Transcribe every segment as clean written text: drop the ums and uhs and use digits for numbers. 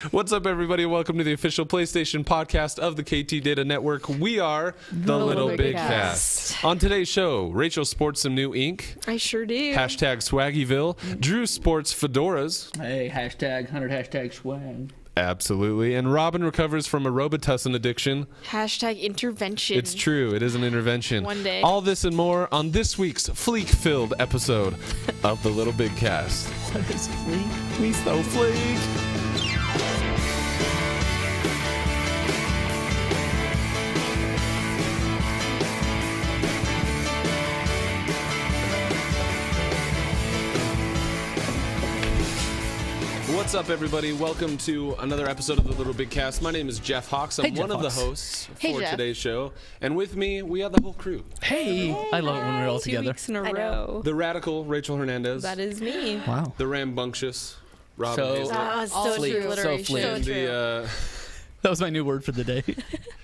What's up, everybody? Welcome to the official PlayStation podcast of the KT Data Network. We are the LittleBigKast. On today's show, Rachel sports some new ink. I sure do. Hashtag Swaggyville. Drew sports fedoras. Hey, hashtag 100 swag. Absolutely. And Robin recovers from a Robutusin addiction. Hashtag intervention. It's true. It is an intervention. One day. All this and more on this week's Fleek-filled episode of the LittleBigKast. What is Fleek? We so Fleek. What's up, everybody? Welcome to another episode of the LittleBigKast. My name is Jeff Hawks. I'm one of the hosts for today's show. And with me, we have the whole crew. Hey! I love it when we're all 2 together. weeks in a row. The radical Rachel Hernandez. That is me. Wow. The rambunctious Robin Haislett. Oh, so Fleek. true. So Fleek. And the, That was my new word for the day.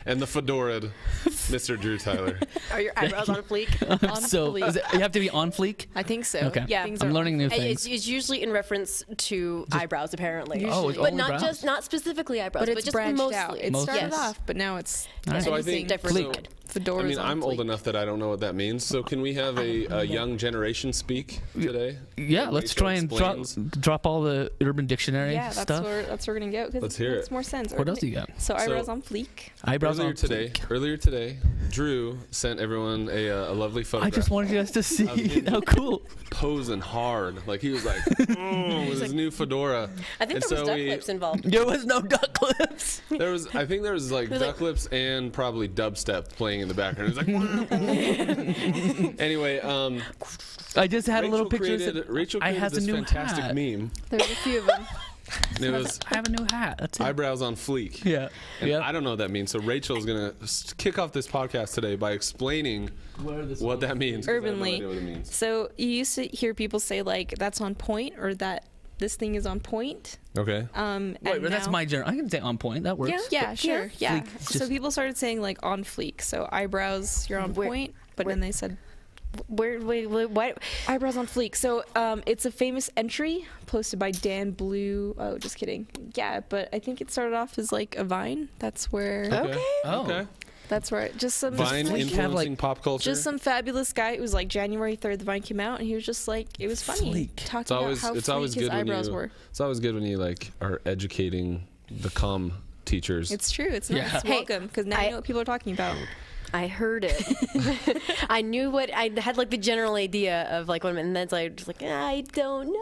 and the fedored Mr. Drew Tyler. Are your eyebrows on fleek? On So fleek. is it, you have to be on fleek? I think so. Okay. Yeah. Things I'm are- learning new And things. it's usually in reference to eyebrows, apparently. Oh, it's But only not brows? not specifically eyebrows, But it's just branched mostly. out. It Mostly. started Yes. off, but now it's Alright. So I Anything think different. Fleek. fedoras I mean, on I'm old fleek. enough that I don't know what that means. So can we have a young generation speak today? Yeah, let's Rachel try and explains. drop all the Urban Dictionary Yeah, that's stuff. where we're gonna go because Let's it hear makes it. more sense. What else do you got? So eyebrows So- on fleek. Eyebrows on fleek. Earlier today, Drew sent everyone a lovely I photograph. just wanted you guys to see him. how cool. Posing hard, like he was like with his new fedora. I think And there was so duck we- lips involved. There was no duck lips. I think there was like was duck lips and probably dubstep playing in the background. It was like anyway, I just had Rachel a little picture. Rachel I created has a this new fantastic hat. meme. There's a few of them. And it was I have a new hat. That's it. eyebrows on fleek. Yeah. And Yeah. I don't know what that means. So Rachel's gonna kick off this podcast today by explaining what that means. 'cause I have no Urbanly. idea what it means. So you used to hear people say like that's on point or that this thing is on point. Okay. And Wait, but that's now- my general. I can say on point. That works. Yeah, sure. Yeah. Fleek, So just- people started saying like on fleek. So eyebrows, you're on Where- point. But then they said Wait, what? eyebrows on fleek. So it's a famous entry posted by Dan Blue. Oh, just kidding. Yeah, but I think it started off as like a Vine. That's where. Okay. Oh. Okay. That's where just some Vine Fleek have, influencing like- pop culture. just some fabulous guy. It was like January 3rd. The Vine came out, and he was just like it was funny Fleek. talking It's always about how it's fleek always his good when eyebrows you were. it's always good when you like are educating the comm teachers. It's true. It's nice. Yeah. Hey, Welcome, because now I- you know what people are talking about. I heard it. I knew what I had, like the general idea of like what, and then it's like just like I don't know.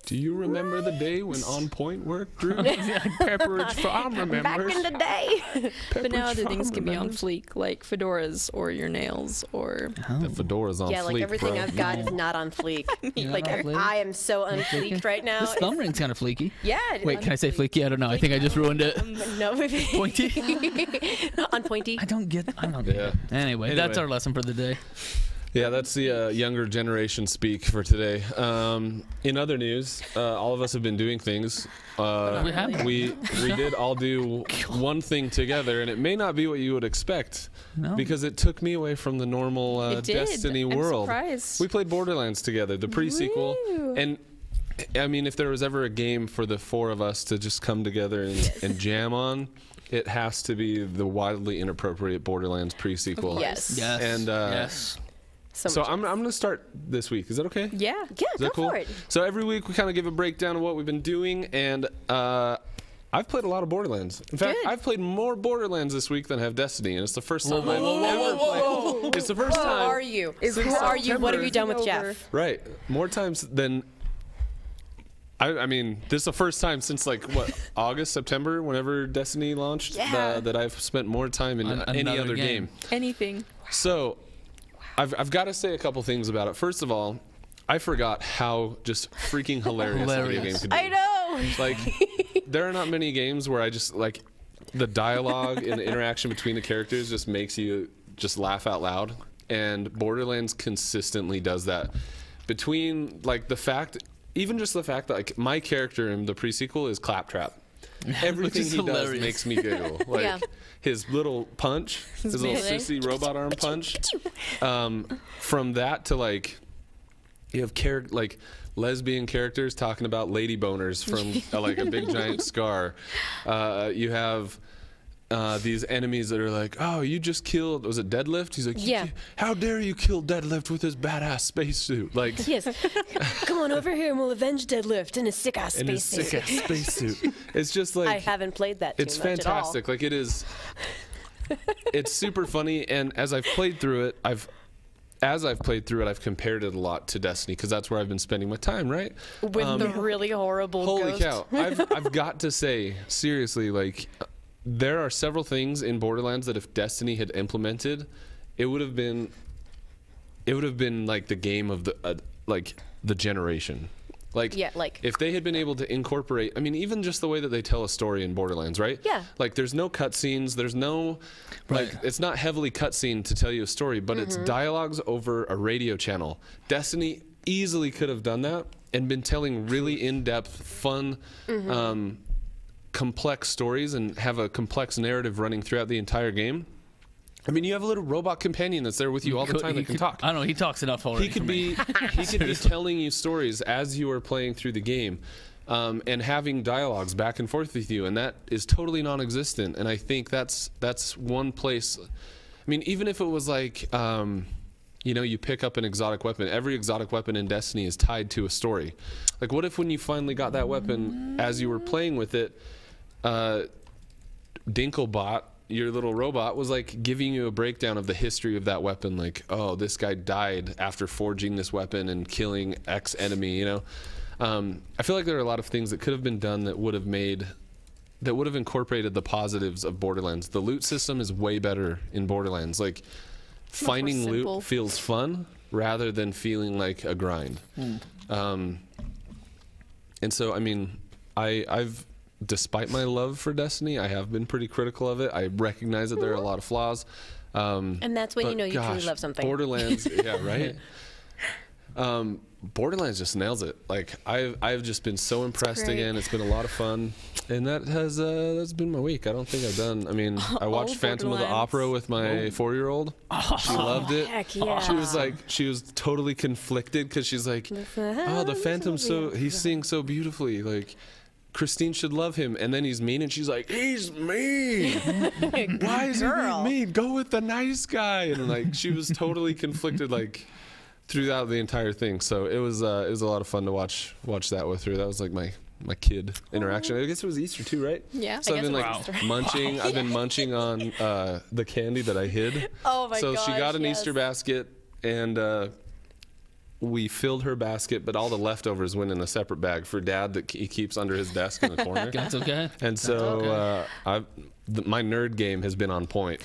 Do you remember the day when On Point worked, Drew? Pepperidge Farm Back remembers. in the day. But now Pepperidge other things Farm can be on remembers. fleek, like fedoras or your nails or. The fedora's on Yeah, fleek, like everything bro. I've got is not on fleek. You're Like not on fleek? I am so unfleeked right now. This thumb ring's kind of fleeky. Yeah. Wait, can I say fleeky? I don't know. I think I just ruined it. No, maybe. Pointy? On pointy. I don't get. Yeah. Anyway, that's Anyway. our lesson for the day. Yeah, that's the younger generation speak for today. In other news, all of us have been doing things. We have. We did all do one thing together, and it may not be what you would expect No. because it took me away from the normal It did. Destiny I'm world. surprised. We played Borderlands together, the pre-sequel, Woo. and I mean, if there was ever a game for the four of us to just come together and jam on, it has to be the wildly inappropriate Borderlands pre-sequel. Yes. Yes. And, yes. So much. I'm going to start this week. Is that okay? Yeah. Yeah, Is go that cool? for it. So every week we kind of give a breakdown of what we've been doing, and I've played a lot of Borderlands. In fact, Good. I've played more Borderlands this week than I have Destiny, and it's the first time I've whoa, ever played. It's the first Who time. are you? Since Who are you? What have you done with September. Jeff? Right, more times than. I mean, this is the first time since like what August, September, whenever Destiny launched, Yeah. that I've spent more time in any Another other game. Anything. So, I've got to say a couple things about it. First of all, I forgot how just freaking hilarious a video game could be. I know. Like, there are not many games where I just like the dialogue and the interaction between the characters just makes you just laugh out loud. And Borderlands consistently does that. Between like the fact, even just the fact that like my character in the pre-sequel is Claptrap. Everything is he does hilarious. makes me giggle. Like Yeah. his little punch, his little melee. sissy robot arm punch. From that to like You have like lesbian characters talking about lady boners from like a big giant scar. You have these enemies that are like, oh, you just killed, was it Deadlift? He's like, Yeah. How dare you kill Deadlift with his badass spacesuit? Like, Yes. Come on over here and we'll avenge Deadlift in a sick ass in his spacesuit. sick ass spacesuit. It's just like, I haven't played that too it's much fantastic. Like, it is, it's super funny. And as I've played through it, I've compared it a lot to Destiny because that's where I've been spending my time, right? at all. With the really horrible Holy ghost. cow. I've got to say, seriously, like, there are several things in Borderlands that if Destiny had implemented, it would have been like the game of the the generation. Like, Yeah, like- if they had been able to incorporate, I mean, even just the way that they tell a story in Borderlands, right? Yeah. Like, there's no cutscenes, there's no, like, Right. it's not heavily cutscene to tell you a story, but it's dialogues over a radio channel. Destiny easily could have done that and been telling really in-depth, fun, complex stories and have a complex narrative running throughout the entire game. I mean, you have a little robot companion that's there with you all the time that can talk. I don't know. He talks enough already. He could for me. be telling you stories as you are playing through the game, and having dialogues back and forth with you, and that is totally non-existent. And I think that's one place. I mean, even if it was like, you pick up an exotic weapon. Every exotic weapon in Destiny is tied to a story. Like, what if when you finally got that weapon, as you were playing with it, Dinklebot, your little robot, was like giving you a breakdown of the history of that weapon, like, oh, this guy died after forging this weapon and killing X enemy, you know? I feel like there are a lot of things that could have been done that would have incorporated the positives of Borderlands. The loot system is way better in Borderlands. Like, finding simple. loot feels fun rather than feeling like a grind. And so, I mean, I've despite my love for Destiny, I have been pretty critical of it. I recognize that there are a lot of flaws. And that's when you but know you truly gosh, love something. Borderlands, yeah, right? Borderlands just nails it. Like, I've just been so impressed great. again. It's been a lot of fun, and that's been my week. I don't think I've done. I mean, I watched Phantom of the Borderlands. Opera with my 4-year-old. She loved it. heck yeah. She was totally conflicted because she's like, oh, the Phantom's he sings so beautifully. Like, Christine should love him, and then he's mean, and she's like, he's mean. Why is he being mean? Go with the nice guy. And like, she was totally conflicted, like, throughout the entire thing. So it was a lot of fun to watch that with her. That was like my kid interaction. I guess it was Easter too, right? Yeah. So I I've been guess like it was munching. I've been munching on the candy that I hid. Oh my So gosh, she got an yes. Easter basket, and we filled her basket, but all the leftovers went in a separate bag for Dad that he keeps under his desk in the corner. That's okay. And so my nerd game has been on point.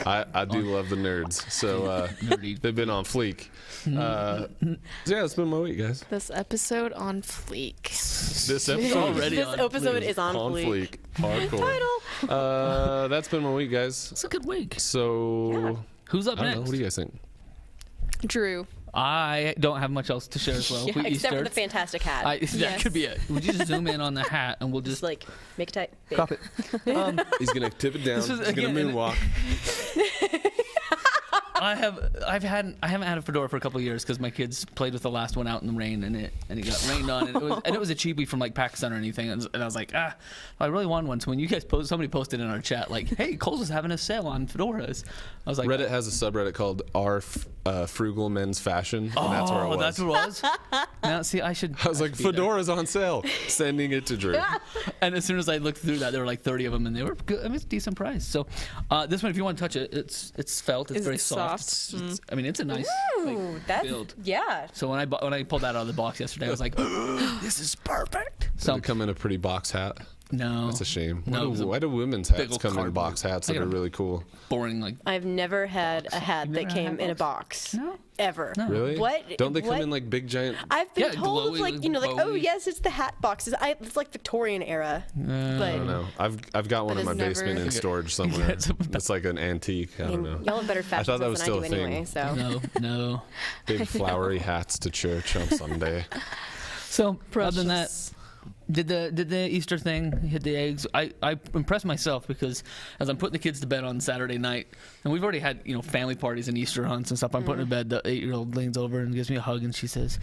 I do love the nerds, so Nerdy. they've been on fleek. So yeah, it's been my week, guys. This episode on Fleek. This episode Already This on episode fleek. is on fleek. Hardcore. Title. That's been my week, guys. It's a good week. So Who's up I don't next? know. What do you guys think? Drew. I don't have much else to share as well. Yeah, We except for Easter. the fantastic hat. That Yes. could be it. Would you just zoom in on the hat and we'll just just like make it tight. big. crop it? He's gonna tip it down. This was, He's gonna again, moonwalk. I haven't had a fedora for a couple of years because my kids played with the last one out in the rain and it got rained on and it was a cheapie from like PacSun or anything and I was like I really want one. So when you guys somebody posted in our chat like, hey, Kohl's is having a sale on fedoras, I was like, Reddit has a subreddit called R Frugal Men's Fashion, and that's where it was. that's what it was. Now see, I should. I was like, be there. fedora's on sale. Sending it to Drew. And as soon as I looked through that, there were like 30 of them, and they were good. I mean, it's a decent price. So, this one, if you want to touch it, it's felt. It's Is very it soft. soft? It's, I mean, it's a nice Ooh, like, that's build. yeah. So when I pulled that out of the box yesterday, I was like, this is perfect. Does So it come in a pretty box hat? no, That's a shame. No, it was a Why do women's big hats old come in cardboard. box hats I that got are a- really cool? boring like. I've never had a hat You've that never had came a in a box? box. No. Ever. No. Really? What? Don't they come what? in like big giant? I've been Yeah, told glowy, like oh glowy. yes, it's the hat boxes. It's like Victorian era. But I don't know. I've got one in my But it's basement never- in storage somewhere. It's a- It's like an antique. I don't know. y'all have better fashion thought that sense was than still I do a thing. anyway. So No. Big flowery hats to church on Sunday. So other than that, Precious. Did the Easter thing, hit the eggs. I impressed myself because as I'm putting the kids to bed on Saturday night, and we've already had family parties and Easter hunts and stuff. I'm putting to bed. The 8-year-old leans over and gives me a hug and she says,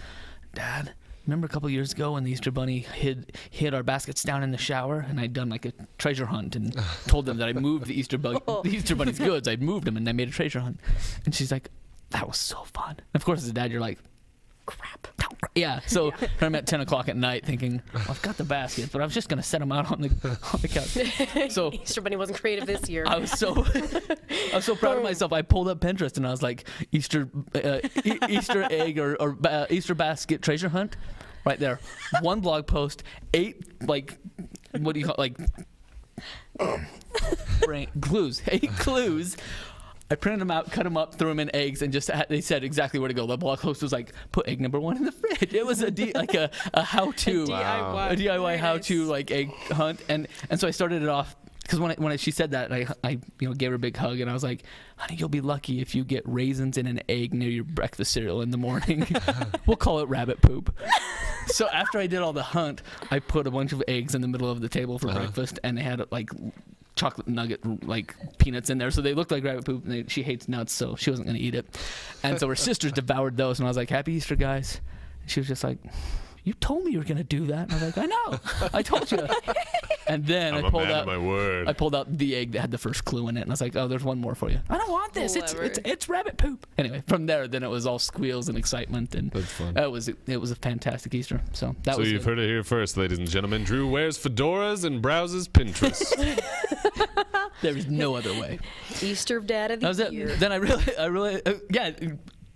"Dad, remember a couple years ago when the Easter Bunny hid our baskets down in the shower, and I'd done like a treasure hunt and told them that I moved the Easter Bunny's goods. I'd moved them and I made a treasure hunt." And she's like, "That was so fun." And of course, as a dad, you're like, "Crap." Yeah. So I'm at 10 o'clock at night thinking, well, I've got the basket, but I was just gonna set them out on the couch. So Easter Bunny wasn't creative this year. I was so proud of myself. I pulled up Pinterest and I was like, Easter egg or Easter basket treasure hunt. Right there, 1 blog post, 8 what do you call clues? 8 clues. I printed them out, cut them up, threw them in eggs, and they said exactly where to go. The blog post was like, put egg number 1 in the fridge. It was a how-to, a DIY how-to egg hunt, and so I started it off. Because when she said that, I gave her a big hug, and I was like, "Honey, you'll be lucky if you get raisins in an egg near your breakfast cereal in the morning." We'll call it rabbit poop. So after I did all the hunt, I put a bunch of eggs in the middle of the table for breakfast, and they had chocolate nugget peanuts in there, so they looked like rabbit poop. And she hates nuts, so she wasn't gonna eat it. And so her sisters devoured those, and I was like, "Happy Easter, guys." And she was just like, "You told me you were gonna do that." And I was like, "I know, I told you." And then I pulled out the egg that had the first clue in it, and I was like, "Oh, there's one more for you." "I don't want this. It's rabbit poop." Anyway, from there, then it was all squeals and excitement, and that's fun. It was a fantastic Easter. So you've heard it here first, ladies and gentlemen. Drew wears fedoras and browses Pinterest. There is no other way. Easter Dad of the year. Then I really yeah.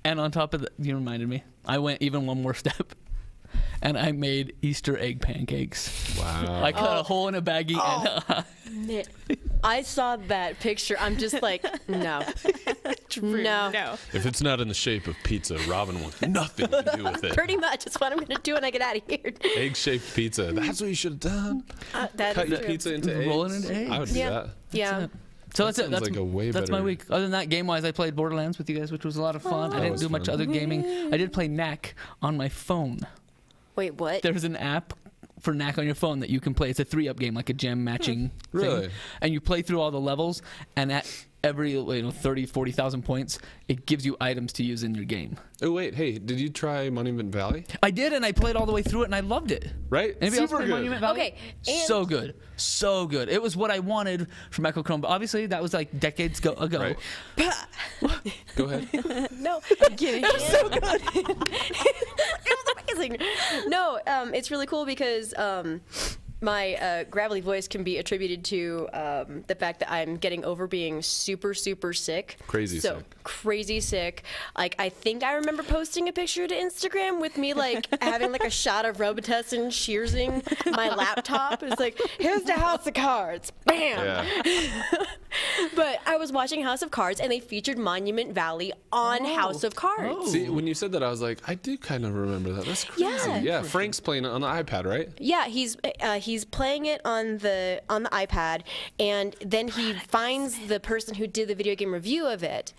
And on top of that, you reminded me. I went even one more step. And I made Easter egg pancakes. Wow. I cut a hole in a baggie and I saw that picture. I'm just like, no. No. If it's not in the shape of pizza, Robin wants nothing to do with it. Pretty much. That's what I'm going to do when I get out of here. Egg-shaped pizza. That's what you should have done. Cut your pizza into eggs. Roll it into eggs. I would do that. Yeah. So that's it. That's my week. Other than that, game-wise, I played Borderlands with you guys, which was a lot of fun. I didn't do much other gaming. I did play Knack on my phone. Wait, what? There's an app for Knack on your phone that you can play. It's a 3-up game, like a gem matching really? thing. And you play through all the levels, and at every 30, 40,000 points, it gives you items to use in your game. Oh wait, hey, did you try Monument Valley? I did, and I played all the way through it, and I loved it. Right? Anybody else play Monument Valley? Okay. So good. So good. It was what I wanted from Echo Chrome, but obviously that was like decades ago. Right. Go ahead. No, I'm kidding. It was so good. It was amazing. No, it's really cool because my gravelly voice can be attributed to the fact that I'm getting over being super, super sick. Crazy sick. Like, I think I remember posting a picture to Instagram with me, having, a shot of Robutusin shearsing my laptop. It's like, here's the House of Cards. Bam! Yeah. But I was watching House of Cards, and they featured Monument Valley on House of Cards. See, when you said that, I was like, I do kind of remember that. That's crazy. Yeah, Frank's playing it on the iPad, right? Yeah, he's playing it on the iPad, and then he finds the person who did the video game review of it,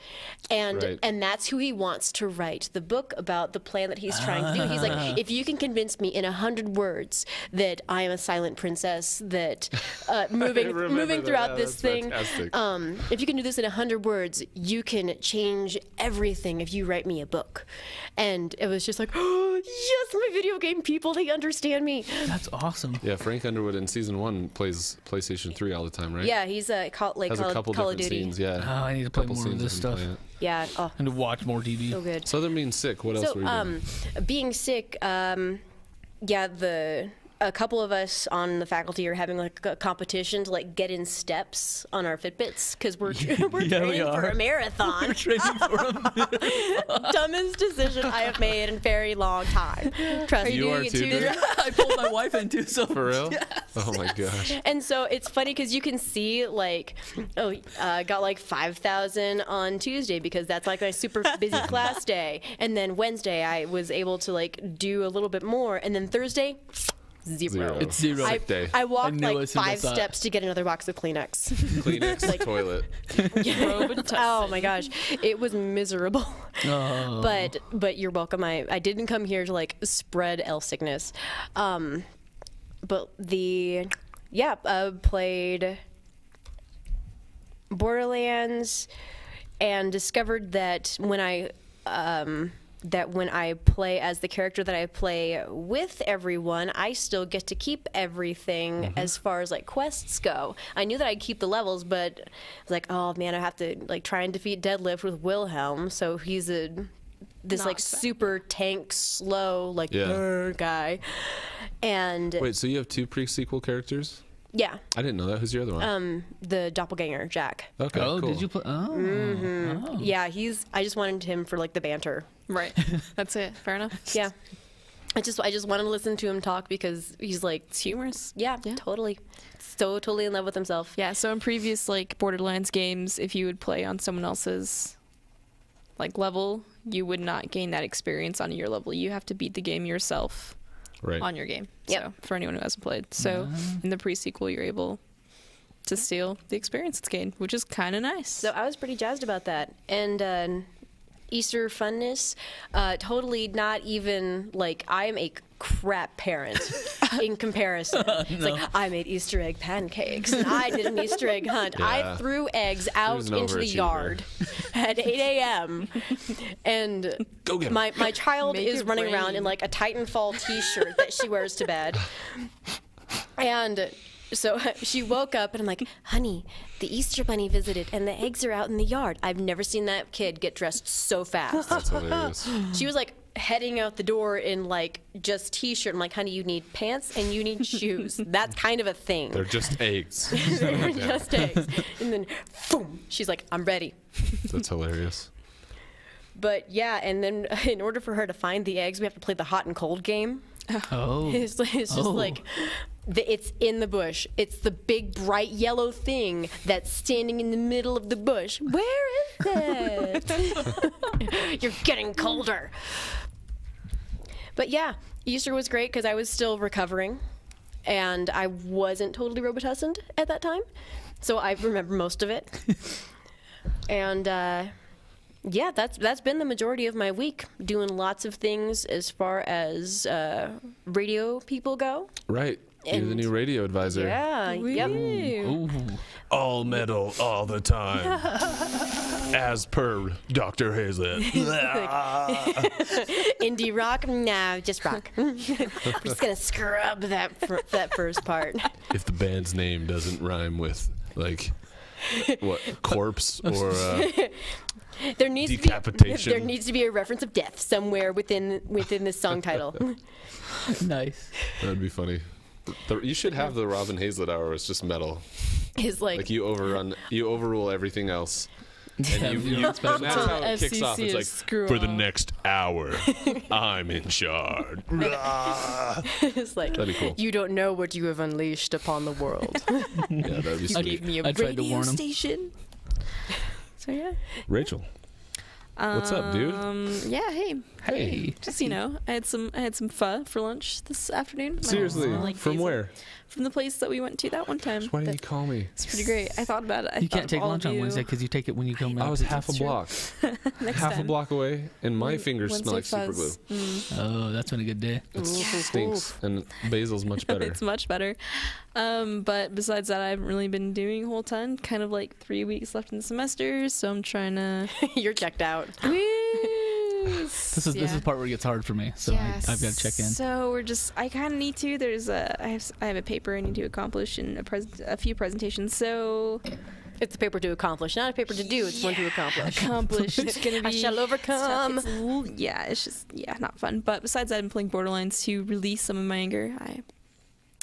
and that's who he wants to write the book about the plan that he's trying to do. He's like, if you can convince me in 100 words that I am a silent princess, that moving throughout this thing, if you can do this in 100 words, you can change everything if you write me a book. And it was just like, oh, yes, my video game people, they understand me. That's awesome. Yeah, Frank Underwood in season 1 plays PlayStation 3 all the time, right? Yeah, he's Call of Duty. Scenes, yeah. Oh, I need to play more of this stuff. Yeah. Oh. And to watch more TV. So good. So they're being sick. What else were you doing? Being sick, a couple of us on the faculty are having a competition to get in steps on our Fitbits because we're training for a marathon. We're training for a marathon. Dumbest decision I have made in a very long time. Trust me. You are too. I pulled my wife in too. So for real? Yes. Oh my gosh. And so it's funny because you can see got 5,000 on Tuesday because that's my super busy class day, and then Wednesday I was able to do a little bit more, and then Thursday. Zero. It's zero. I walked 5 steps to get another box of Kleenex. Kleenex toilet. Oh my gosh, it was miserable. Oh. But you're welcome. I didn't come here to spread L sickness. played Borderlands and discovered that when I play as the character that I play with everyone, I still get to keep everything as far as like quests go. I knew that I'd keep the levels, but I was like, oh man, I have to like try and defeat Deadlift with Wilhelm. So he's this like super tank slow like guy. And wait, so you have 2 pre-sequel characters? Yeah. I didn't know that. Who's your other one? The doppelganger, Jack. Okay. Oh, cool. did you play? Oh. Yeah, I just wanted him for like the banter. Right. That's it. Fair enough. Yeah. I just wanted to listen to him talk because he's like It's humorous. Yeah, totally. So totally in love with himself. Yeah, so in previous like Borderlands games, if you would play on someone else's like level, you would not gain that experience on your level. You have to beat the game yourself on your game. Yep. So for anyone who hasn't played. So in the pre-sequel, you're able to steal the experience it's gained, which is kind of nice. So I was pretty jazzed about that. And Easter funness, totally not even like I am a crap parent in comparison. It's like I made Easter egg pancakes and I did an Easter egg hunt. Yeah. I threw eggs out into the yard at 8 a.m. and Go get 'em. my child Make is it running rain. around in like a Titanfall t-shirt that she wears to bed. And so she woke up and I'm like, honey, the Easter bunny visited and the eggs are out in the yard. I've never seen that kid get dressed so fast. That's hilarious. She was like heading out the door in like just t-shirt. I'm like, honey, you need pants and you need shoes. That's kind of a thing. They're just eggs. They're just eggs. And then boom, she's like, I'm ready. That's hilarious. But yeah, and then in order for her to find the eggs, we have to play the hot and cold game. Oh. It's just like it's in the bush. It's the big bright yellow thing that's standing in the middle of the bush. Where is it? You're getting colder. But yeah, Easter was great because I was still recovering and I wasn't totally Robutusin at that time. So I remember most of it. And yeah, that's been the majority of my week, doing lots of things as far as radio people go. Right. You're the And- new radio advisor. Yeah, yep. Ooh. All metal all the time. As per Dr. Haislett. Indie rock? No, just rock. We're just gonna scrub that first part. If the band's name doesn't rhyme with, like, what, corpse or There needs decapitation. there needs to be a reference of death somewhere within this song title. Nice. that'd be funny. You should have the Robin Haislett hour where it's just metal. Is like You overrule everything else. And Yeah, that's how it kicks FCC off. It's like, is screw for the off. next hour, I'm in charge. it's like That'd be cool. you don't know what you have unleashed upon the world. Yeah, that'd be sweet. Gave me a I tried to radio warn him. station. So yeah. Rachel, what's up, dude? Yeah. Hey. Hey. Just I had some pho for lunch this afternoon. Seriously, Like from basil. where? From the place that we went to that one time. Why didn't you call me? It's pretty great. I thought about it. I You thought can't of take all lunch of on you. Wednesday because you take it when you come I out. was half a That's true. block. Next Half a time. block away, and my fingers smell like Wednesday super glue. fuzz. Oh, that's been a good day. It stinks, and basil's much better. It's much better. But besides that, I haven't really been doing a whole ton. Kind of like 3 weeks left in the semester, so I'm trying to. You're checked out. This is the part where it gets hard for me, so I've got to check in. So I kind of need to. I have a paper I need to accomplish and a few presentations. So It's a paper to accomplish, not a paper to do. It's one to accomplish. It's gonna be. I shall overcome. It's just not fun. But besides that, I'm playing Borderlands to release some of my anger.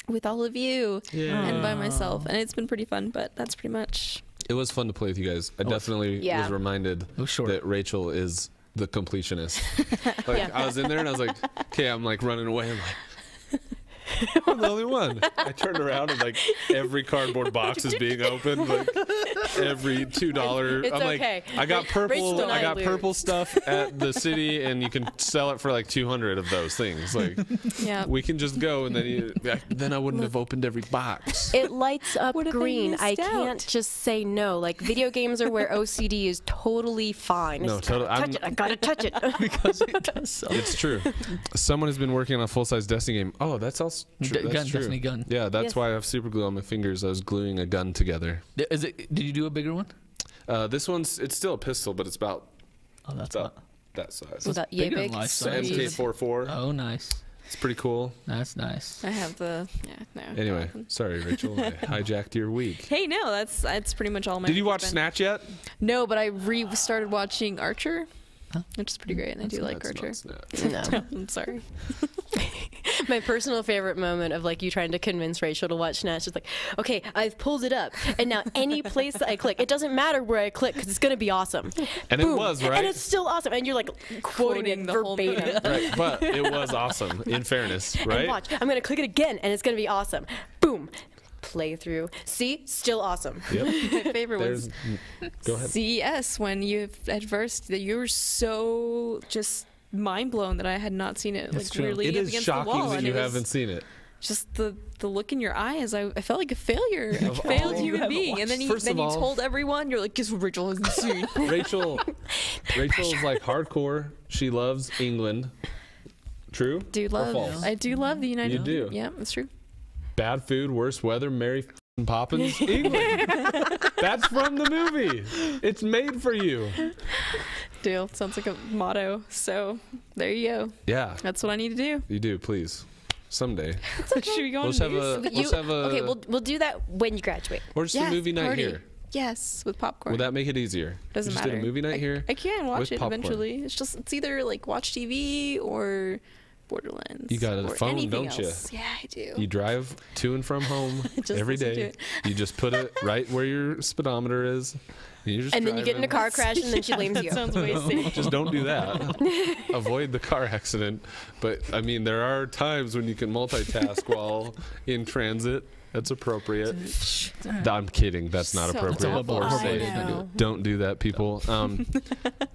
With all of you and by myself, and it's been pretty fun. But that's pretty much. It was fun to play with you guys. I definitely Yeah. was reminded that Rachel is the completionist. Like I was in there and I was like, okay, I'm like running away. I'm like, I'm the only one. I turned around and like every cardboard box is being opened. Like every $2. It's I'm like, okay. I got Rachel purple. and I I got lose. purple stuff at the city, and you can sell it for like 200 of those things. Like Yeah. we can just go, and then I wouldn't have opened every box. It lights up What if I green. I missed can't out? just say no. Like video games are where OCD is totally fine. No, It's totally. touch it. I gotta touch it. Because it does so. It's true. Someone has been working on a full-size Destiny game. Oh, that's also Gun, definitely gun. Yeah, that's Yes. why I have super glue on my fingers. I was gluing a gun together. Is it? Did you do a bigger one? This one's, it's still a pistol, but it's about Oh, that's about that size. Was that yay bigger than big? life It's the size. MK44. Oh, nice. It's pretty cool. That's nice. I have the no. Anyway, sorry, Rachel. I hijacked your week. Hey, no, that's pretty much all my. Did you week's watch been. Snatch yet? No, but I started watching Archer, which is pretty great, and I do like That's Archer. not Snatch. No. I'm sorry. My personal favorite moment of like you trying to convince Rachel to watch Snatch is like, okay, I've pulled it up, and now any place that I click, it doesn't matter where I click because it's gonna be awesome. And Boom. it was, right? And it's still awesome, and you're like quoting it the whole movie. verbatim. Right, but it was awesome, in fairness, And right? watch, I'm gonna click it again, and it's gonna be awesome. Boom, playthrough. See, still awesome. Yep. My favorite was Go ahead. CES when you at first that you were so just mind blown that I had not seen it like true. weirdly It up is against the shocking wall, that and you it was haven't seen it. just the look in your eyes. I felt like a failure, a Of failed all- You human haven't being. And then you First of all- told everyone, you're like, guess what Rachel hasn't seen. Rachel's like hardcore. She loves England. True? do Or love false? I do love the United. You do? Yeah, that's true. Bad food, worse weather, Mary f***ing Poppins, England. That's from the movie. It's made for you. Deal. Sounds like a motto. So there you go. Yeah, That's what I need to do. you do. Please, someday. Should we go Let's on have news? a. But Let's have a. okay, we'll do that when you graduate. or just Yes, a movie night party. here. Yes, with popcorn. Would that make it easier? Doesn't just matter. Did a movie night here. I can watch with it popcorn. eventually. It's either like watch TV or Borderlands. You got a or phone, anything don't you? else. Yeah, I do. You drive to and from home Just every listen to day. it. You just put it right where your speedometer is. And, you're just And then you get in a driving. car crash, and then she blames that you. sounds way safe. Just don't do that. Avoid the car accident. But I mean, there are times when you can multitask while in transit. That's appropriate. I'm kidding. That's not So appropriate. awful. Or I safe. know. Don't do that, people.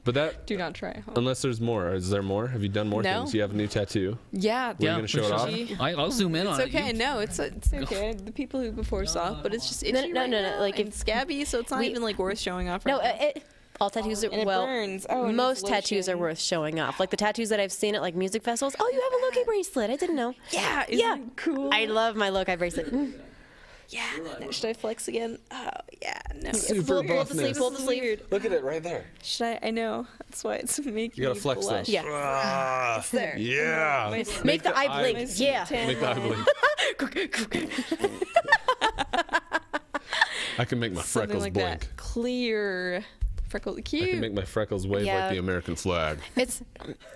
But that, Do not try at home. unless there's more. Is there more? Have you done more No. things? You have a new tattoo. Yeah. Were you gonna show it off? I'll zoom in It's on okay. it. No, it's okay. The people who before saw, but it's just itchy No, right no, now like, and if scabby, so it's not we- even like worth showing off. No, Right now. all tattoos are And it well. burns. Oh, it needs most tattoos are lotion. worth showing off. Like the tattoos that I've seen at like music festivals. Oh, you have a Loki bracelet. I didn't know. Yeah. Yeah. Isn't it cool. I love my Loki bracelet. Yeah. No, should I flex again? Oh yeah. No. Super pull the sleeve. buffness. Pull the sleeve. Look at it right there. Should I know. That's why it's making You gotta me flex blush. this. Yeah. It's there. Yeah. Make the eye eye- blink. Nice Yeah. tan Make the eye line. blink. I can make my Something freckles like blink. that. Clear. Freckle. I can Cute. make my freckles wave Yeah. like the American flag. It's,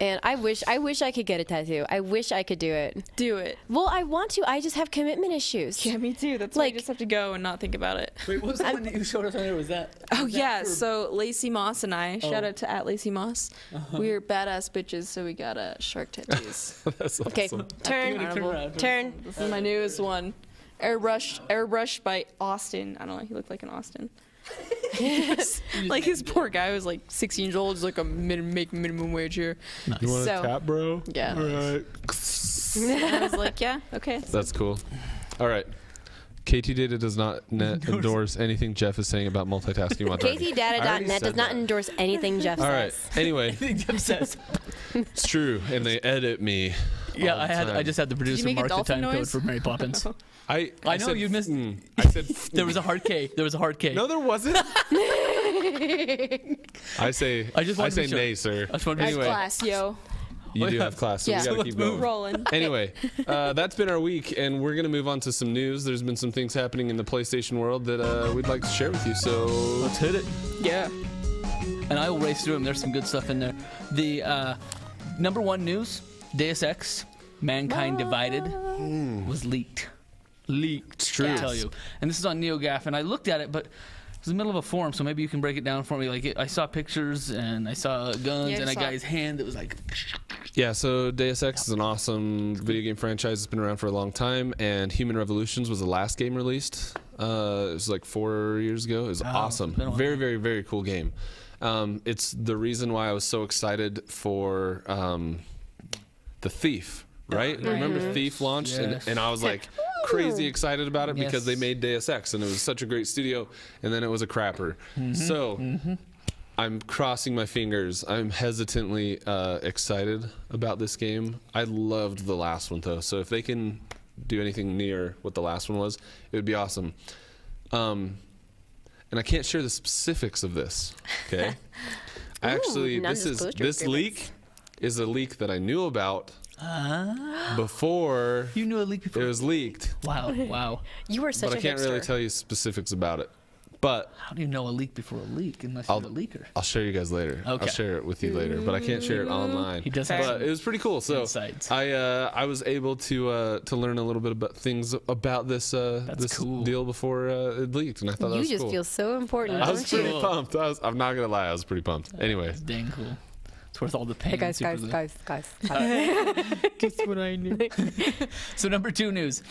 and I wish I could get a tattoo. I wish I could do it. Do it. Well, I want to. I just have commitment issues. Yeah, me too. That's why Like- you just have to go and not think about it. Wait, what was the one that you showed us earlier? Was that? Oh was that yeah, for- so Lacey Moss and I, shout Oh. out to @Lacey Moss. We're badass bitches, so we got shark tattoos. That's Okay, awesome. turn. This is my newest one. Airbrushed by Austin. I don't know, he looked like an Austin. Like his poor guy was like 16 years old, he's like make minimum wage here. You want So- a tap, bro? Yeah. All right. I was like, yeah, okay. That's cool. All right. KT Data does not endorse anything Jeff is saying about multitasking. while driving. I already KTData.net does said not that. endorse anything Jeff All right. says. Anyway, Jeff says. it's true, and they edit me. Yeah, all the I time. just had the producer make a mark the dolphin time code noise? for Mary Poppins. I know, said, you missed- I said There was a hard K. There was a hard K. no, there wasn't. I say I just wanted to be sure. nay, sir. I just wanted to be Anyway, Class, yo. you do have class, so Yeah. we gotta So keep let's going. Rolling. Anyway, that's been our week, and we're gonna move on to some news. There's been some things happening in the PlayStation world that we'd like to share with you. So Let's hit it. Yeah. And I will race through them. There's some good stuff in there. The number one news, Deus Ex, Mankind Divided, was leaked. Leaked, true. I tell you. And this is on NeoGAF, and I looked at it, but it was in the middle of a forum, so maybe you can break it down for me. Like, I saw pictures, and I saw guns, Yeah, I and a saw guy's hand that was like... yeah, so Deus Ex is an awesome video game franchise. It's been around for a long time, and Human Revolutions was the last game released. It was like 4 years ago. It was awesome. it's been a while. Very, very, very cool game. It's the reason why I was so excited for The Thief, right? Remember Thief launched? Yes. And I was like crazy excited about it because they Yes. made Deus Ex, and it was such a great studio, and then it was a crapper. So I'm crossing my fingers. I'm hesitantly excited about this game. I loved the last one, though. So if they can do anything near what the last one was, it would be awesome. And I can't share the specifics of this. Okay. Actually, this leak is a leak that I knew about before. You knew a leak before it was leaked. Wow, wow. You were such a But I can't really tell you specifics about it. But how do you know a leak before a leak unless you're a leaker? I'll show you guys later. Okay. I'll share it with you later, but I can't share it online. He does But it was pretty cool. So insights. I was able to learn a little bit about things about this cool. deal before it leaked, and I thought that was cool. You just feel so important. I was don't pretty you? pumped. I'm not gonna lie, I was pretty pumped. Anyway, It's dang cool. It's worth all the pain. Hey guys. Guess what I knew? So number 2 news.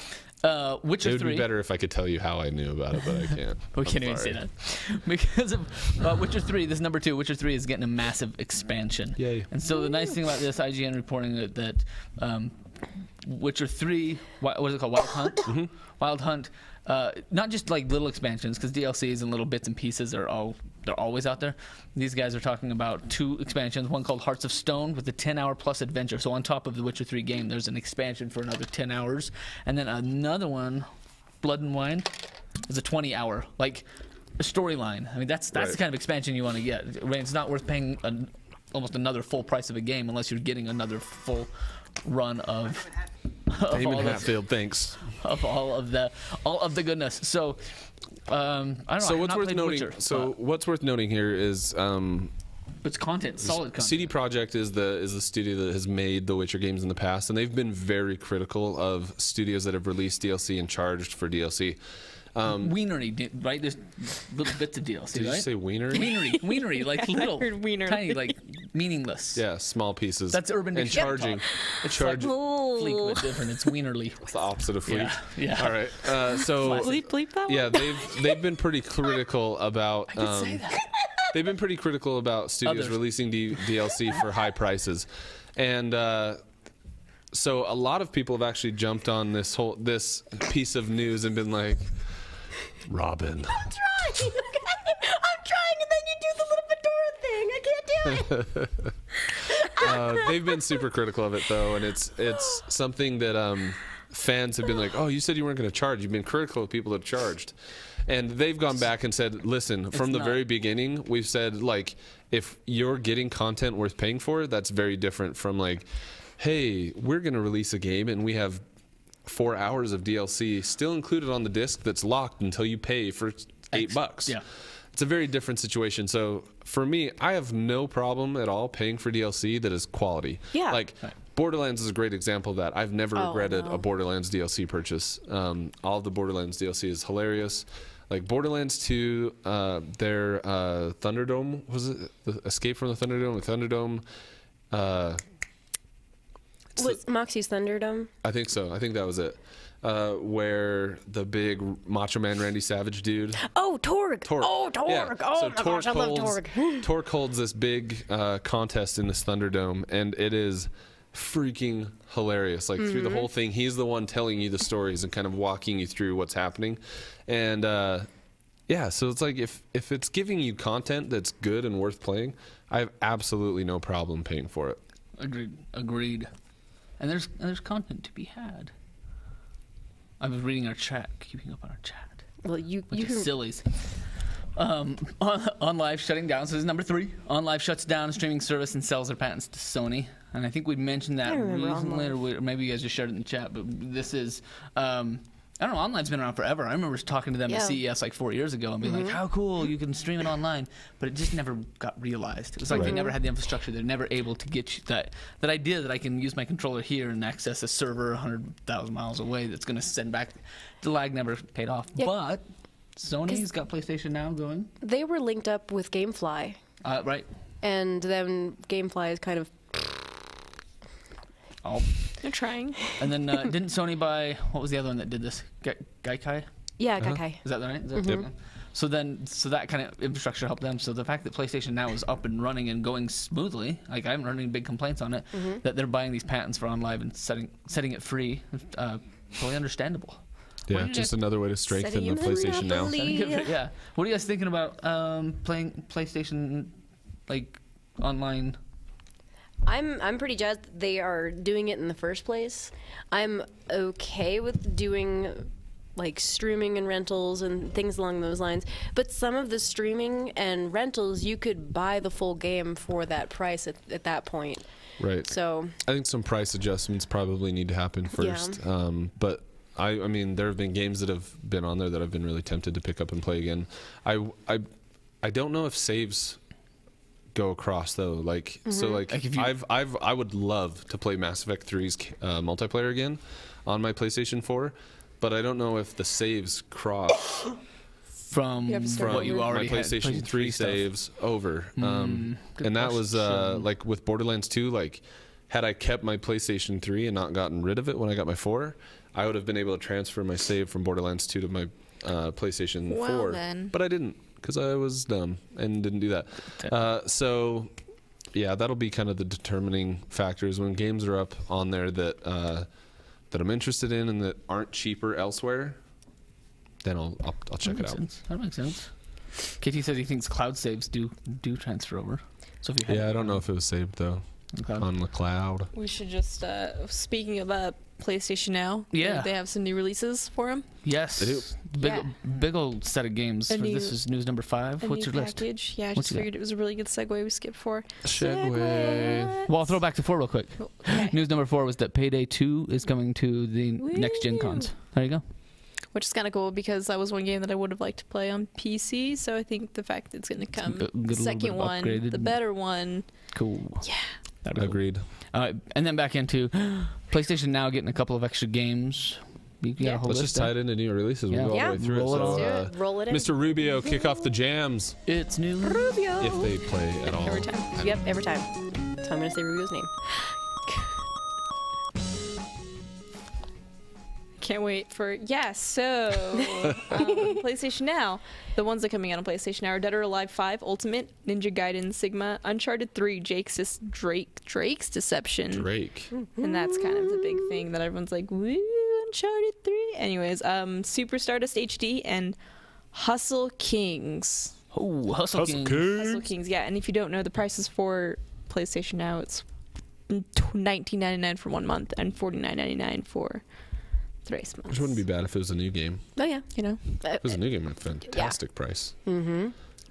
Witcher 3. it would be better if I could tell you how I knew about it, but I can't. We can't even say that. Because of Witcher 3, this is number 2. Witcher 3 is getting a massive expansion. Yay. And so the nice thing about this, IGN reporting that Witcher 3, what is it called? Wild Hunt? Mm-hmm. Wild Hunt. Not just like little expansions, because DLCs and little bits and pieces they're always out there. These guys are talking about 2 expansions, one called Hearts of Stone with a 10-hour plus adventure. So on top of the Witcher 3 game, there's an expansion for another 10 hours. And then another one, Blood and Wine, is a 20-hour, like, a storyline. I mean, that's the kind of expansion you want to get. I mean, it's not worth paying almost another full price of a game unless you're getting another full run of Damon Hatfield, thanks. Of all of the goodness. So I don't know. So what's worth noting? Witcher, what's worth noting here is it's content, solid content. CD Projekt is the studio that has made the Witcher games in the past, and they've been very critical of studios that have released DLC and charged for DLC. Wienery, right? There's little bits of DLC, Did right? you say wienery? Wienery, like little, tiny, like meaningless. Yeah, small pieces. That's Urban and Dictionary charging. talk. It's Charging. like Fleek, but different. It's Wienerly. It's the opposite of Fleek. Yeah. All right. So Bleep that one. yeah, they've been pretty critical about. I did say that. They've been pretty critical about studios Others. releasing DLC for high prices, and so a lot of people have actually jumped on this piece of news and been like, Robin. I'm trying. I'm trying, and then you do the little Fedora thing. I can't do it. They've been super critical of it though, and it's something that fans have been like, oh, you said you weren't going to charge. You've been critical of people that have charged. And they've gone back and said, listen, from the very beginning, we've said, like, if you're getting content worth paying for, that's very different from, like, hey, we're going to release a game and we have 4 hours of DLC still included on the disc that's locked until you pay for $8. Yeah. It's a very different situation. So for me, I have no problem at all paying for DLC that is quality. Yeah. Like, Borderlands is a great example of that. I've never regretted a Borderlands DLC purchase. All of the Borderlands DLC is hilarious. Like Borderlands 2, their Thunderdome, was it the Escape from the Thunderdome? The Thunderdome. Was Moxie's Thunderdome? I think so. I think that was it. Where the big Macho Man Randy Savage dude. Oh, Torg. Oh, Torg. Yeah. Oh, So my gosh, I love Torg. Torg holds this big contest in this Thunderdome, and it is freaking hilarious. Like through the whole thing, he's the one telling you the stories and kind of walking you through what's happening. And yeah, so it's like if it's giving you content that's good and worth playing, I have absolutely no problem paying for it. Agreed. And there's content to be had. I was reading our chat, keeping up on our chat. Well, you sillies. OnLive shutting down. So this is number 3. OnLive shuts down a streaming service and sells their patents to Sony. And I think we mentioned that recently, or maybe you guys just shared it in the chat. But this is, I don't know, OnLive's been around forever. I remember talking to them at CES like 4 years ago and being like, how cool, you can stream it online. But it just never got realized. It was like they never had the infrastructure. They're never able to get you that idea that I can use my controller here and access a server 100,000 miles away that's going to send back. The lag never paid off. Yeah. But Sony's got PlayStation Now going. They were linked up with GameFly. Right. And then GameFly is kind of... Oh. They're trying. And then didn't Sony buy, what was the other one that did this? Gaikai? Yeah, Gaikai. Is that right? Is that Yep. So that kind of infrastructure helped them. So the fact that PlayStation Now is up and running and going smoothly, like I haven't heard any big complaints on it, that they're buying these patents for OnLive and setting it free, totally understandable. Yeah, just another way to strengthen the PlayStation Now. Yeah. What are you guys thinking about playing PlayStation like online? I'm pretty jazzed that they are doing it in the first place. I'm okay with doing like streaming and rentals and things along those lines. But some of the streaming and rentals, you could buy the full game for that price at that point. Right. So I think some price adjustments probably need to happen first. Yeah. But I mean, there have been games that have been on there that I've been really tempted to pick up and play again. I don't know if saves go across though. Like so, like Like if you- I would love to play Mass Effect 3's multiplayer again on my PlayStation 4, but I don't know if the saves cross From You have to start what you over. already my had. PlayStation 3 stuff. saves over. And that was question. like with Borderlands 2. Like, had I kept my PlayStation 3 and not gotten rid of it when I got my 4, I would have been able to transfer my save from Borderlands 2 to my PlayStation Well, 4. then. But I didn't because I was dumb and didn't do that. So, yeah, that'll be kind of the determining factors when games are up on there that that I'm interested in and that aren't cheaper elsewhere. Then I'll check it out. Sense. That makes sense. KT says he thinks cloud saves do transfer over. So if you Yeah, I don't know if it was saved though on the cloud. We should just, speaking of PlayStation Now, Yeah. they have some new releases for them. Yes, They do. big old set of games. A For, new- this is news number 5. A What's new your list? package. Yeah, I What's just you got? figured it was a really good segue we skipped for. Segway. Well, I'll throw back to 4 real quick. Okay. News number 4 was that Payday 2 is coming to the next gen cons. There you go. Which is kind of cool because that was one game that I would have liked to play on PC. So I think the fact that it's going to come, Get a the little bit second of one, upgraded. the better one. Cool. Yeah. That'd be cool. Agreed. And then back into PlayStation Now getting a couple of extra games. You got Yeah. a whole Let's list just tie it into new releases. We'll go all Yeah. the way through Roll it it. on. So, Let's do it. Roll it in. Mr. Rubio, kick off the jams It's new. Rubio. if they play at all. Every time. Yep, every time. So I'm going to say Rubio's name. Can't wait for so PlayStation Now. The ones that are coming out on PlayStation Now are Dead or Alive 5 Ultimate, Ninja Gaiden Sigma, Uncharted 3 Drake's Deception, Drake. and that's kind of the big thing that everyone's like, woo, Uncharted 3. Anyways, Super Stardust HD and Hustle Kings. Oh, Hustle King. Hustle Kings, yeah. And if you don't know the prices for PlayStation Now, it's $19.99 for 1 month and $49.99 for 3 months. Which wouldn't be bad if it was a new game. Oh, yeah. You know, If it was a new game, a fantastic price.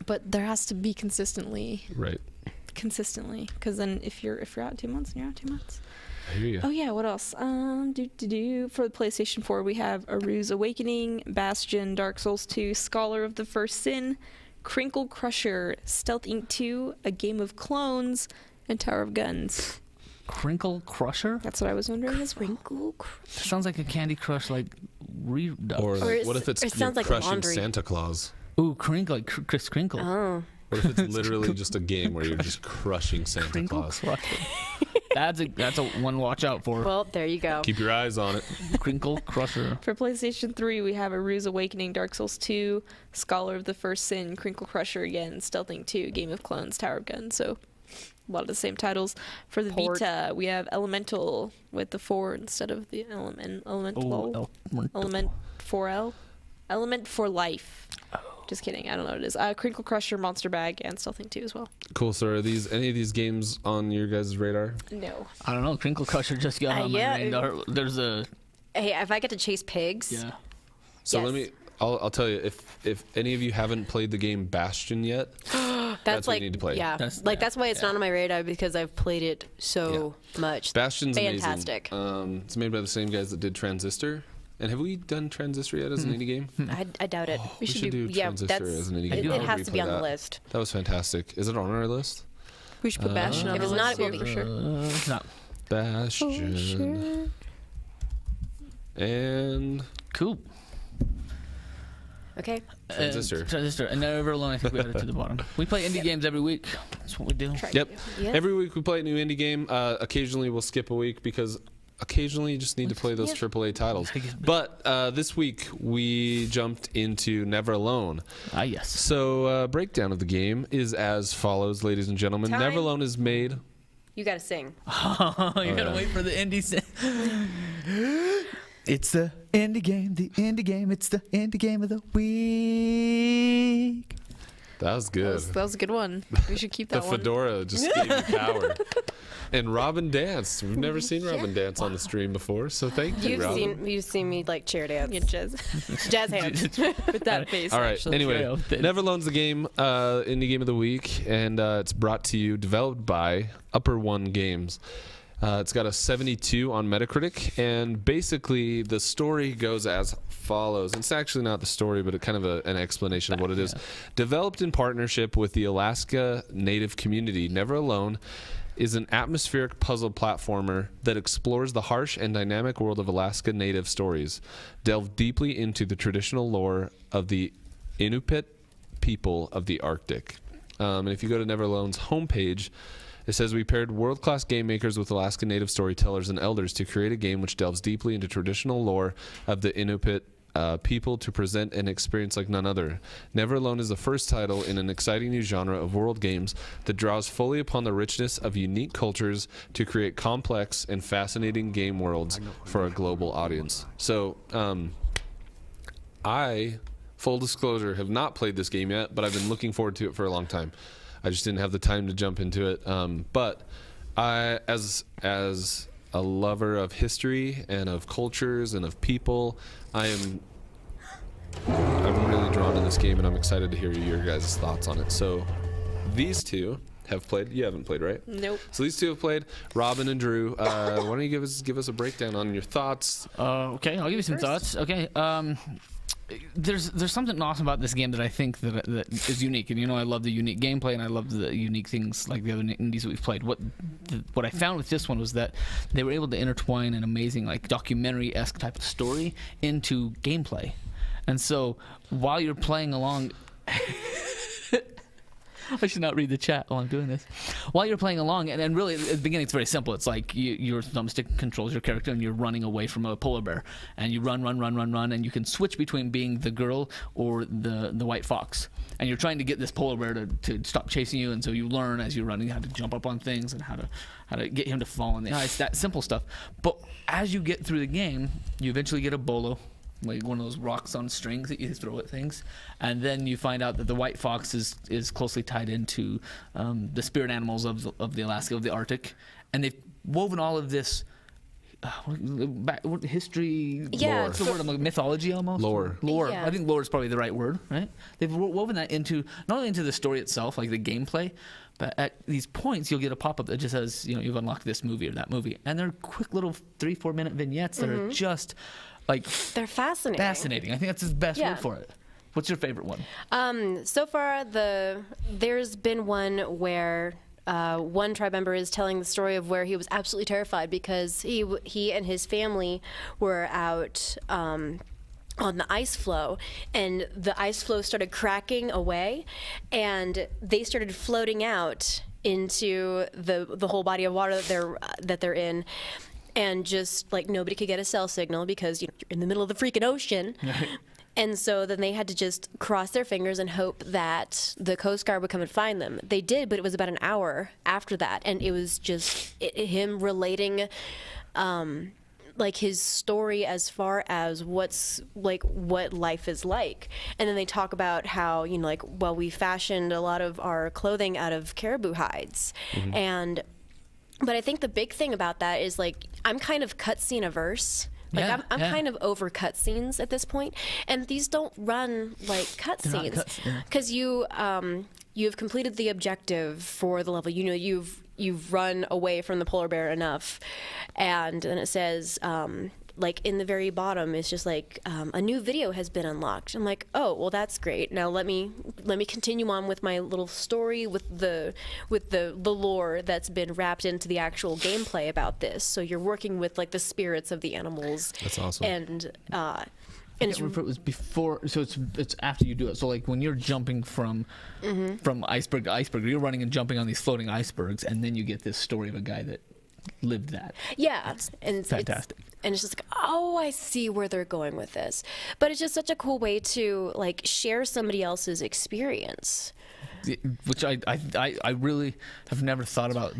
but there has to be consistently, Right. because then if you're out 2 months, and you're out 2 months. I hear you. Oh yeah, what else? For the PlayStation 4, we have Aru's Awakening, Bastion, Dark Souls 2, Scholar of the First Sin, Crinkle Crusher, Stealth Inc. 2, A Game of Clones, and Tower of Guns. Crinkle Crusher? That's what I was wondering as well. Crinkle Crush. Sounds like a Candy Crush like redux. Or, Or like, it's- what if it's it you're sounds like crushing laundry. Santa Claus? Ooh, Crinkle, like Chris Crinkle. Oh. What if it's literally just a game where you're just crushing Santa Crinkle Claus? Crusher. That's a one watch out for. Well, there you go. Keep your eyes on it. Crinkle Crusher. For PlayStation 3, we have Aru's Awakening, Dark Souls 2, Scholar of the First Sin, Crinkle Crusher again, Stealth Inc. 2, Game of Clones, Tower of Guns. So a lot of the same titles. For the Port. Vita, we have Elemental with the 4 instead of the Elemental. Element 4L. Element for Life. Just kidding. I don't know what it is. Crinkle Crusher, Monster Bag, and Stealth Inc. 2 as well. Cool. So are any of these games on your guys' radar? No. I don't know. Crinkle Crusher just got on yeah, my radar. There's a Hey, if I get to chase pigs, yeah. So Yes. I'll tell you, if any of you haven't played the game Bastion yet, that's what like you need to play. Yeah, That's- that's why it's not on my radar because I've played it so much. Bastion's Fantastic. amazing. It's made by the same guys that did Transistor. And have we done Transistor yet as an indie game? I doubt it. We should do Transistor as an indie game. It I would has to be replay on the that. list. That was fantastic. Is it on our list? We should put Bastion on If the it's list not, it will too, be. for sure. It's not Bastion. And cool. Okay. Transistor. Transistor. And Never Alone, I think we added to the bottom. We play indie games every week. That's what we do. Yep. Yes. Every week we play a new indie game. Occasionally we'll skip a week because occasionally you just need to play those AAA titles. But this week we jumped into Never Alone. Ah, yes. So breakdown of the game is as follows, ladies and gentlemen. Time. Never Alone is made. You got to sing. Oh, you gotta wait for the indie. It's the indie game, it's the indie game of the week. That was good. That was a good one. We should keep that The one. fedora just gave you power. And Robin danced. We've never seen Robin dance on the stream before, so thank you, Robin. You've seen me like chair dance. Yeah, jazz. Jazz hands. With that face. All right. Actually. Anyway, Okay. Neverlone's the game, indie game of the week, and it's brought to you, developed by Upper One Games. It's got a 72 on Metacritic, and basically the story goes as follows. It's actually not the story, but kind of an explanation of what it is. Developed in partnership with the Alaska Native community, Never Alone is an atmospheric puzzle platformer that explores the harsh and dynamic world of Alaska Native stories, delve deeply into the traditional lore of the Inupiat people of the Arctic. And if you go to Never Alone's homepage, it says, we paired world-class game makers with Alaska Native storytellers and elders to create a game which delves deeply into traditional lore of the Inupiat people to present an experience like none other. Never Alone is the first title in an exciting new genre of world games that draws fully upon the richness of unique cultures to create complex and fascinating game worlds for a global audience. So, I, full disclosure, have not played this game yet, but I've been looking forward to it for a long time. I just didn't have the time to jump into it. But I, as a lover of history and of cultures and of people, I'm really drawn to this game, and I'm excited to hear your guys' thoughts on it. So these two have played. You haven't played, right? Nope. So these two have played. Robin and Drew, why don't you give us a breakdown on your thoughts? Okay, I'll give you some thoughts. Okay. There's something awesome about this game that I think that is unique, and I love the unique gameplay, and I love the unique things like the other indies that we've played. What I found with this one was that they were able to intertwine an amazing like documentary-esque type of story into gameplay, and so while you're playing along. I should not read the chat while I'm doing this. While you're playing along, and really at the beginning it's very simple. It's like your thumbstick controls your character and you're running away from a polar bear. And you run, and you can switch between being the girl or the white fox. And you're trying to get this polar bear to stop chasing you, and so you learn as you're running how to jump up on things and how to get him to fall in the ice, that simple stuff. But as you get through the game, you eventually get a bolo, like one of those rocks on strings that you throw at things, and then you find out that the white fox is closely tied into the spirit animals of the Alaska, of the Arctic, and they've woven all of this history. Yeah, what's the word? Like mythology almost. Lore. Yeah. I think lore is probably the right word, right? They've woven that into not only into the story itself, like the gameplay, but at these points you'll get a pop-up that just says, you've unlocked this movie or that movie, and they're quick little 3-4 minute vignettes that are just. Like, they're fascinating. Fascinating. I think that's the best word for it. What's your favorite one? So far, there's been one where one tribe member is telling the story of where he was absolutely terrified because he and his family were out on the ice floe, and the ice floe started cracking away, and they started floating out into the whole body of water that they're in. And just like nobody could get a cell signal because you're in the middle of the freaking ocean. And so then they had to just cross their fingers and hope that the Coast Guard would come and find them. They did, but it was about an hour after that. And it was just him relating like his story as far as what life is like. And then they talk about how, we fashioned a lot of our clothing out of caribou hides. Mm-hmm. But I think the big thing about that is, I'm kind of cutscene averse. I'm kind of over cutscenes at this point, and these don't run like cutscenes because you've completed the objective for the level. You've run away from the polar bear enough, and then it says. In the very bottom, it's just a new video has been unlocked. I'm like, oh, well, that's great. Now let me continue on with my little story with the lore that's been wrapped into the actual gameplay about this. So you're working with the spirits of the animals. That's awesome. And it was before, so it's after you do it. So when you're jumping from iceberg to iceberg, you're running and jumping on these floating icebergs, and then you get this story of a guy that lived that. Yeah, and fantastic. It's just I see where they're going with this. But it's just such a cool way to share somebody else's experience. Which I really have never thought about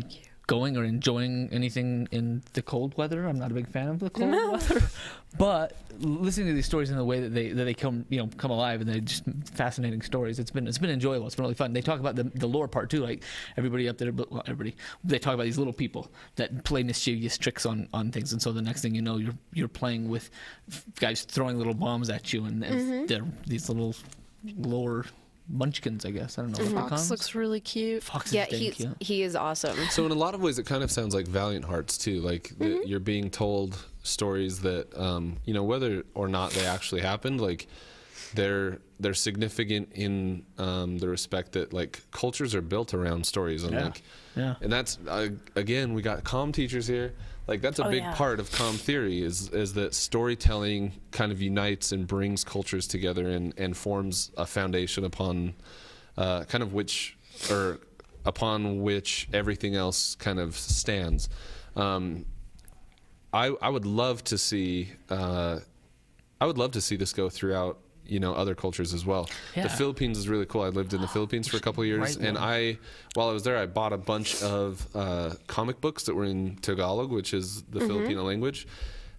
going or enjoying anything in the cold weather. I'm not a big fan of the cold weather, but listening to these stories in the way that they come alive, and they're just fascinating stories. It's been enjoyable. It's been really fun. They talk about the lore part too. Like everybody up there, they talk about these little people that play mischievous tricks on things, and so the next thing you know, you're playing with guys throwing little bombs at you, and they're these little lore munchkins, I guess. I don't know what they're called. Fox looks really cute. Fox Yeah, is cute. he is awesome. So in a lot of ways, it kind of sounds like Valiant Hearts too. Like you're being told stories that, whether or not they actually happened, like they're significant in the respect that like cultures are built around stories, and and that's again, we got comm teachers here. Like that's a big part of comm theory is that storytelling kind of unites and brings cultures together and forms a foundation upon upon which everything else kind of stands. I would love to see this go throughout other cultures as well. Yeah. The Philippines is really cool. I lived in the Philippines for a couple of years, and while I was there, I bought a bunch of comic books that were in Tagalog, which is the Filipino language,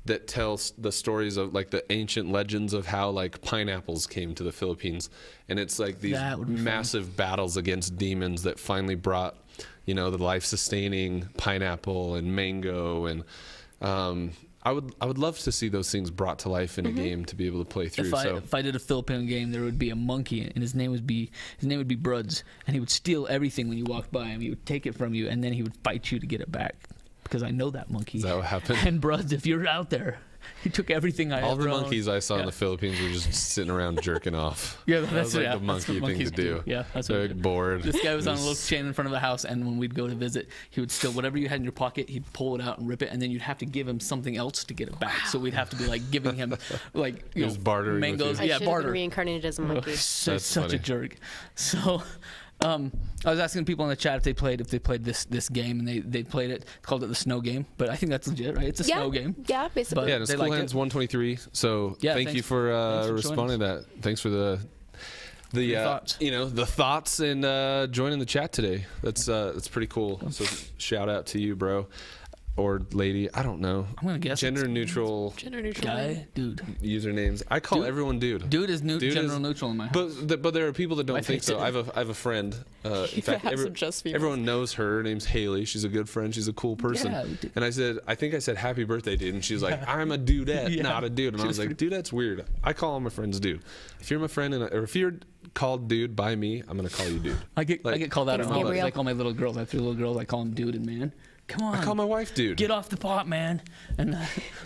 that tells the stories of like the ancient legends of how like pineapples came to the Philippines, and it's like these massive battles against demons that finally brought the life-sustaining pineapple and mango, and I would love to see those things brought to life in a game to be able to play through. If I did a Filipino game, there would be a monkey, and his name would be Bruds, and he would steal everything when you walked by him. He would take it from you, and then he would fight you to get it back. Because I know that monkey. Is that what happened? And Bruds, if you're out there, he took everything I All ever the monkeys owned. I saw in the Philippines were just sitting around jerking off. Yeah, that was like the monkey thing to do. Yeah, that's They're what bored. This guy was on a little chain in front of the house, and when we'd go to visit, he would steal whatever you had in your pocket. He'd pull it out and rip it, and then you'd have to give him something else to get it back. So we'd have to be like giving him like He was bartering with mangoes. you. I Yeah, should have barter. been reincarnated as a monkey. That's That's such funny. a jerk. So, I was asking people in the chat if they played this game, and they played it. Called it the snow game, but I think that's legit, right? It's a snow game. Yeah, basically. But Yeah, and they School liked Hands it. 123. So thank you thanks for for responding to that. Thanks for the thoughts. the thoughts and joining the chat today. That's pretty cool. So shout out to you, bro. Or lady, I don't know. I'm gonna guess Gender neutral guy, dude. usernames. I call everyone dude. Dude is Dude general is- neutral in my house. But there are people that don't My think so. face I have a friend. In fact, have some just females. everyone knows her. Her name's Haley. She's a good friend. She's a cool person. Yeah, we do. And I think I said happy birthday, dude. And she's like, I'm a dudette, Yeah. not a dude. And I was like, dude, that's weird. I call all my friends dude. If you're my friend, or if you're called dude by me, I'm gonna call you dude. I get called out Thanks, on all Gabriel. like all my little girls. I have 3 little girls. I call them dude and man. Come on. I call my wife dude. Get off the pot, man. And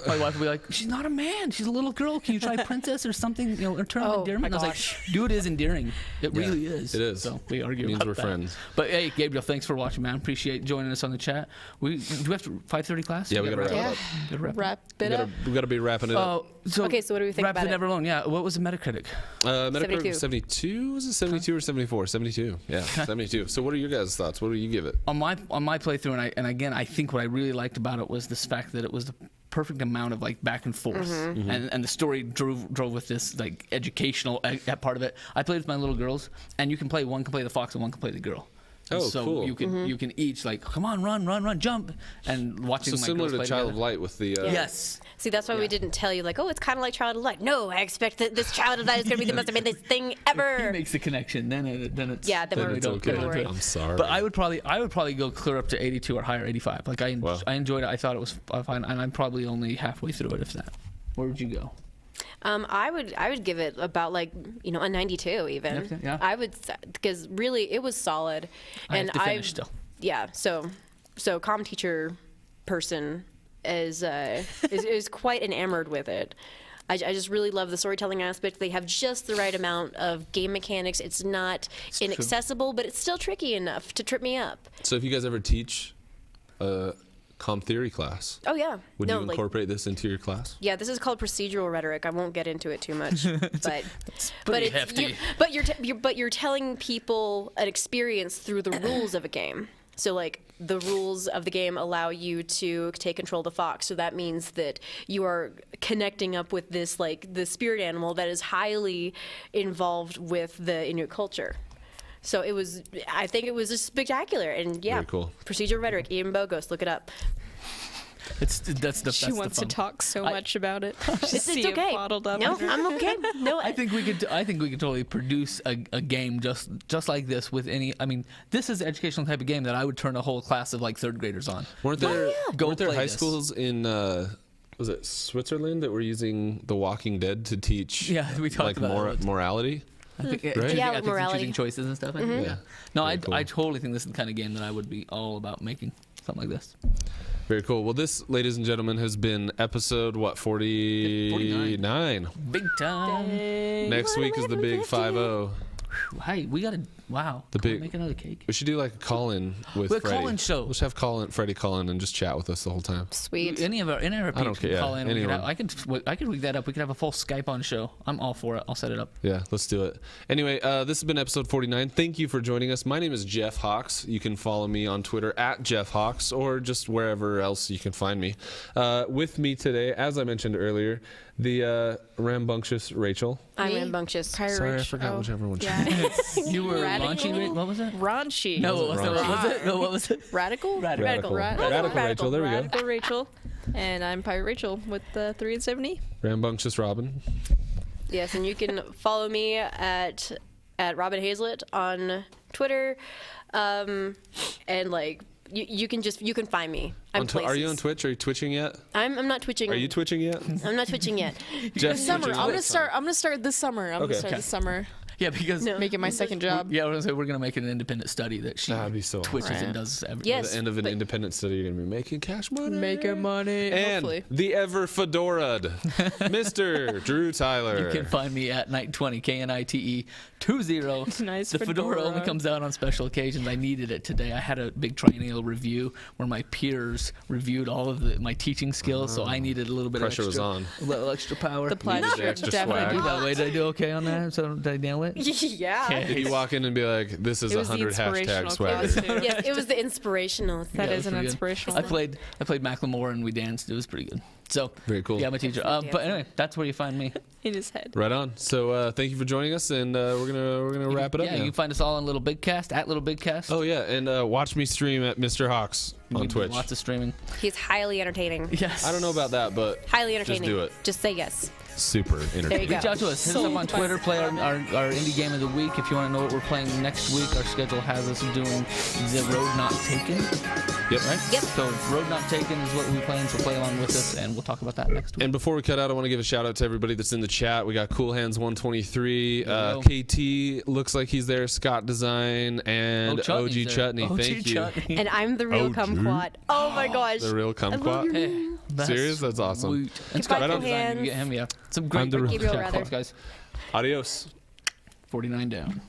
my wife will be like, she's not a man. She's a little girl. Can you try princess or something? Or term of Oh, endearment. my I was gosh. like, dude is endearing. It Yeah, really is. it is. So we argue It means about we're that. friends. But hey, Gabriel, thanks for watching, man. Appreciate joining us on the chat. Do we have to 5:30 class? Yeah, we gotta wrap it Yeah. up. Gotta wrap it up. Wrap it up. We gotta be wrapping it up. Okay, so what do we think Wrap about the it? Never Alone. Yeah. What was the Metacritic? Metacritic 72. 72. Was it 72 or 74? 72. Yeah, 72. So what are your guys' thoughts? What do you give it? On my playthrough, and again, I think what I really liked about it was this fact that it was the perfect amount of like back and forth, and the story drove with this like educational part of it. I played with my little girls, and one can play the fox and one can play the girl. And Oh, so cool. you can each like, come on, run, jump, and watching So my similar girls to play Child together. of Light with the Yes. See, that's why we didn't tell you, like, oh, it's kind of like Child of Light. No, I expect that this Child of Light is going to be the most amazing thing He ever. makes the connection, then it's Yeah, then we're- it's don't okay. get into it. I'm sorry. But I would probably go clear up to 82 or higher, 85. Like I enjoyed it. I thought it was fine, and I'm probably only halfway through it, if that. Where would you go? I would give it about like a 92 even. Yeah. I would, because really it was solid. I And have to finish still. Yeah. So comm teacher person is quite enamored with it. I just really love the storytelling aspect. They have just the right amount of game mechanics. It's not inaccessible, but it's still tricky enough to trip me up. So if you guys ever teach a comm theory class, Oh yeah. would no, you like, incorporate this into your class? yeah, this is called procedural rhetoric. I won't get into it too much, but pretty it's hefty. you're telling people an experience through the rules of a game. So like the rules of the game allow you to take control of the fox. So that means that you are connecting up with this like the spirit animal that is highly involved with the Inuit culture. So I think it was just spectacular. And yeah, Very cool. Procedural Rhetoric, Ian Bogos, look it up. She wants to talk so much about it. It's okay. Bottled up No, I'm okay. No, I think we could totally produce a game just like this with any. I mean, this is the educational type of game that I would turn a whole class of like third graders on. Weren't there play high this. schools in was it Switzerland that were using The Walking Dead to teach we talked like about it. morality? I think, Right? Yeah, I think morality. choosing choices and stuff. I think, Yeah. No, Very cool. I totally think this is the kind of game that I would be all about making something like this. Very cool. Well, this, ladies and gentlemen, has been episode 49. Big time. Next week is the big 5-0. Hey, we gotta. Wow. The Can we big- make another cake. We should do like a call-in with A Freddie. call-in show. Let's have Freddie call in and just chat with us the whole time. Sweet. Any of our don't peeps care, can yeah, call in. We could anyone. have, I could rig that up. We could have a full Skype on show. I'm all for it. I'll set it up. Yeah, let's do it. Anyway, this has been episode 49. Thank you for joining us. My name is Jeff Hawks. You can follow me on Twitter at Jeff Hawks or just wherever else you can find me. With me today, as I mentioned earlier, the rambunctious Rachel. I'm Me? rambunctious. Sorry, I forgot whichever one. Yeah. You were Radical? launchy. What was it? Raunchy. No, what was it? What was it? No, what was it? Radical? Radical. Radical. Radical Rachel. There we go. Radical Rachel. And I'm Pirate Rachel with 3 and 70. Rambunctious Robin. Yes, and you can follow me at Robin Haislett on Twitter, and like you can find me. I'm Are you on places. Twitch? Are you twitching yet? I'm not twitching. Are you twitching yet? I'm not twitching yet. Jeff's Summer. twitching I'm all gonna the start. time. I'm gonna start this summer. I'm Okay. gonna start this summer. Yeah, because No. Make it my second job. yeah, I was gonna say we're gonna make it an independent study that she That'd be so twitches awesome. and does. Yes. At the end of an but- independent study, you're gonna be making cash money. Making money. And Hopefully. the ever Fedora'd Mr. Drew Tyler. You can find me at Night20 KNITE20. Nice The fedora fedora. only comes out on special occasions. I needed it today. I had a big triennial review where my peers reviewed all of my teaching skills, so I needed a little bit Pressure of was extra, on. a little extra power. The pleasure. extra Definitely. swag. By the way, did I do okay on that? So did I nail it? Yeah. Did you walk in and be like, "This is It was the 100 hashtag inspirational swagger"? class, too. Yes, it was the inspirational. That Yeah, it is was an pretty good. inspirational. I played Macklemore and we danced. It was pretty good. So Very cool. Yeah, I'm a teacher. But anyway, that's where you find me. in his head. Right on. So thank you for joining us, and we're gonna wrap it up Yeah, now. you can find us all on LittleBigKast at LittleBigKast. Oh yeah, and watch me stream at Mr. Hawks on Twitch. Lots of streaming. He's highly entertaining. Yes. I don't know about that, but Highly entertaining. do it. Just say yes. super entertaining. There you go. Reach out to us. Hit us up on Twitter. Play our indie game of the week. If you want to know what we're playing next week, our schedule has us doing The Road Not Taken. Yep. Right? Yep. So Road Not Taken is what we're playing, so play along with us, and we'll talk about that next week. And before we cut out, I want to give a shout out to everybody that's in the chat. We got Cool Hands 123, Yo. KT looks like he's there, Scott Design, and OG Chutney. Thank you. And I'm the real kumquat. Oh my gosh. The real kumquat. Hey, that's Serious? That's awesome. sweet. And Goodbye, Scott Cool Design, you Hands. get him, yeah. Some I'm great the real chat Gabriel, calls, rather. guys. Adios. 49 down.